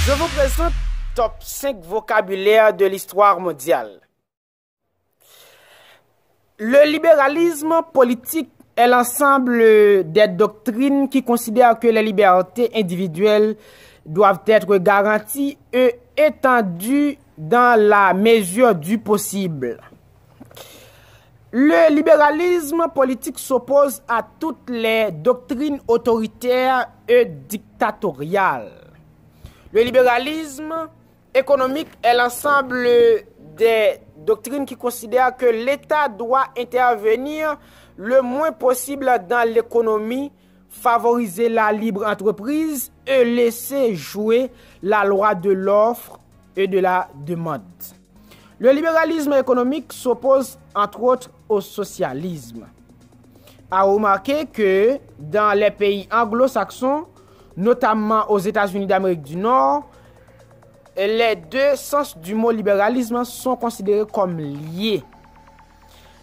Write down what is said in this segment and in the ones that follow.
Je vous présente top 5 vocabulaire de l'histoire mondiale. Le libéralisme politique est l'ensemble des doctrines qui considèrent que les libertés individuelles doivent être garanties et étendues dans la mesure du possible. Le libéralisme politique s'oppose à toutes les doctrines autoritaires et dictatoriales. Le libéralisme économique est l'ensemble des doctrines qui considèrent que l'État doit intervenir le moins possible dans l'économie, favoriser la libre entreprise et laisser jouer la loi de l'offre et de la demande. Le libéralisme économique s'oppose entre autres au socialisme. À remarquer que dans les pays anglo-saxons, notamment aux États-Unis d'Amérique du Nord, les deux sens du mot libéralisme sont considérés comme liés.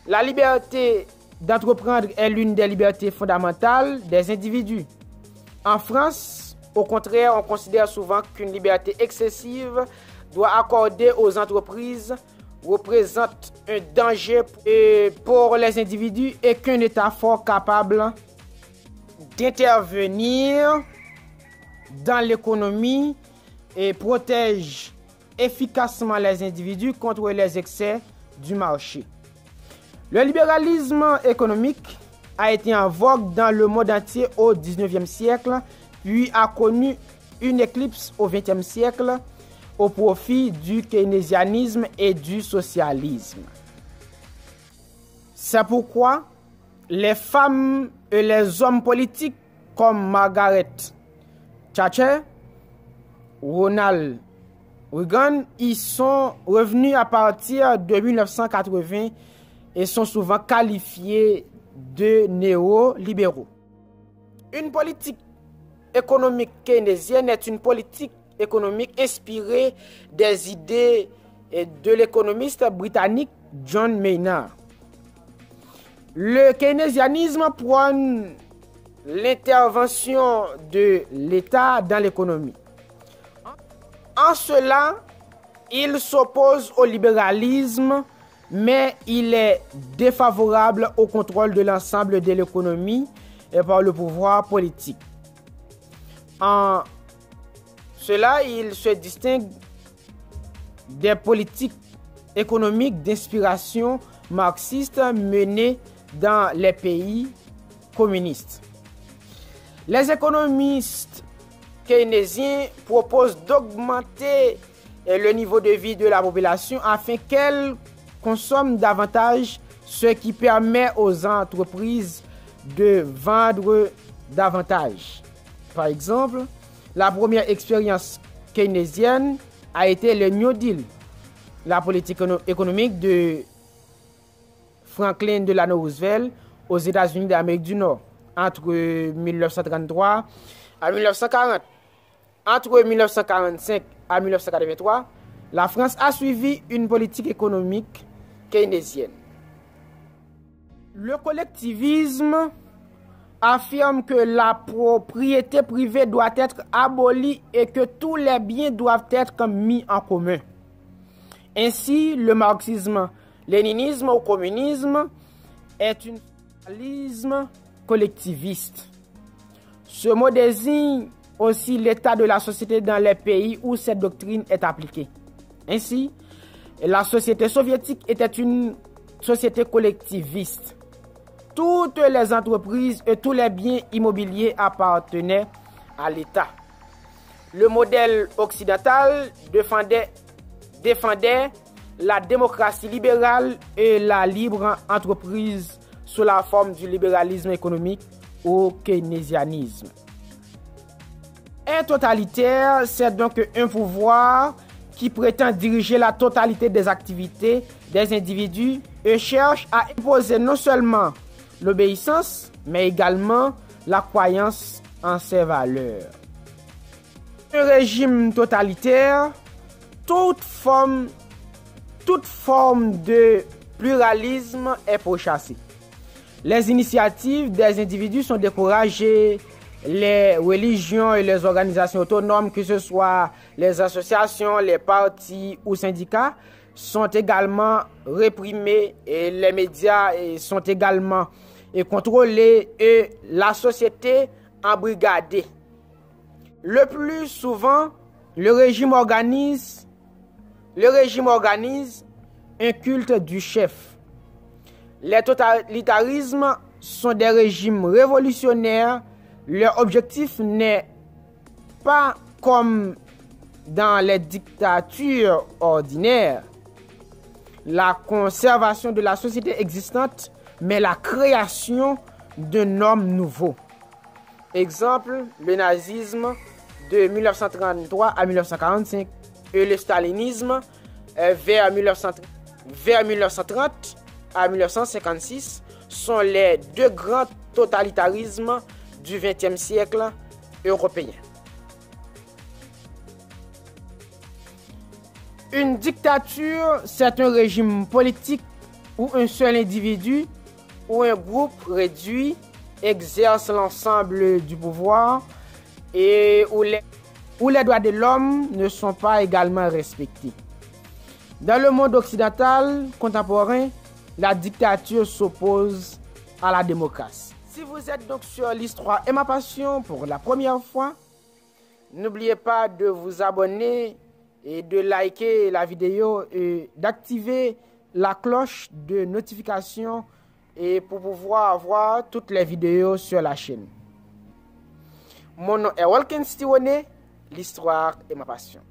La liberté d'entreprendre est l'une des libertés fondamentales des individus. En France, au contraire, on considère souvent qu'une liberté excessive doit accorder aux entreprises représente un danger pour les individus et qu'un État fort capable d'intervenir dans l'économie et protège efficacement les individus contre les excès du marché. Le libéralisme économique a été en vogue dans le monde entier au XIXe siècle, puis a connu une éclipse au XXe siècle au profit du keynésianisme et du socialisme. C'est pourquoi les femmes et les hommes politiques comme Margaret Thatcher, Ronald Reagan y sont revenus à partir de 1980 et sont souvent qualifiés de néolibéraux. Une politique économique keynésienne est une politique économique inspirée des idées de l'économiste britannique John Maynard. Le keynésianisme prône l'intervention de l'État dans l'économie. En cela, il s'oppose au libéralisme, mais il est défavorable au contrôle de l'ensemble de l'économie par le pouvoir politique. En cela, il se distingue des politiques économiques d'inspiration marxiste menées dans les pays communistes. Les économistes keynésiens proposent d'augmenter le niveau de vie de la population afin qu'elle consomme davantage, ce qui permet aux entreprises de vendre davantage. Par exemple, la première expérience keynésienne a été le New Deal, la politique économique de Franklin Delano Roosevelt aux États-Unis d'Amérique du Nord entre 1933 à 1940. Entre 1945 à 1983, la France a suivi une politique économique keynésienne. Le collectivisme affirme que la propriété privée doit être abolie et que tous les biens doivent être mis en commun. Ainsi, le marxisme, léninisme ou communisme est un socialisme collectiviste. Ce mot désigne aussi l'état de la société dans les pays où cette doctrine est appliquée. Ainsi, la société soviétique était une société collectiviste. Toutes les entreprises et tous les biens immobiliers appartenaient à l'État. Le modèle occidental défendait la démocratie libérale et la libre entreprise sous la forme du libéralisme économique ou keynésianisme. Un totalitaire, c'est donc un pouvoir qui prétend diriger la totalité des activités des individus et cherche à imposer non seulement l'obéissance, mais également la croyance en ses valeurs. Un régime totalitaire, toute forme de pluralisme est pourchassée. Les initiatives des individus sont découragées les religions et les organisations autonomes, que ce soit les associations, les partis ou syndicats, sont également réprimés et les médias sont également contrôlés et la société embrigadée. Le plus souvent, le régime organise un culte du chef. Les totalitarismes sont des régimes révolutionnaires. Leur objectif n'est pas comme dans les dictatures ordinaires, la conservation de la société existante, mais la création d'un homme nouveau. Exemple, le nazisme de 1933 à 1945 et le stalinisme vers 1930 à 1956 sont les deux grands totalitarismes du XXe siècle européen. Une dictature, c'est un régime politique où un seul individu ou un groupe réduit exerce l'ensemble du pouvoir et où les droits de l'homme ne sont pas également respectés. Dans le monde occidental contemporain, la dictature s'oppose à la démocratie. Si vous êtes donc sur l'Histoire et ma passion pour la première fois, n'oubliez pas de vous abonner et de liker la vidéo et d'activer la cloche de notification et pour pouvoir voir toutes les vidéos sur la chaîne. Mon nom est Walken Stiwone, l'Histoire et ma passion.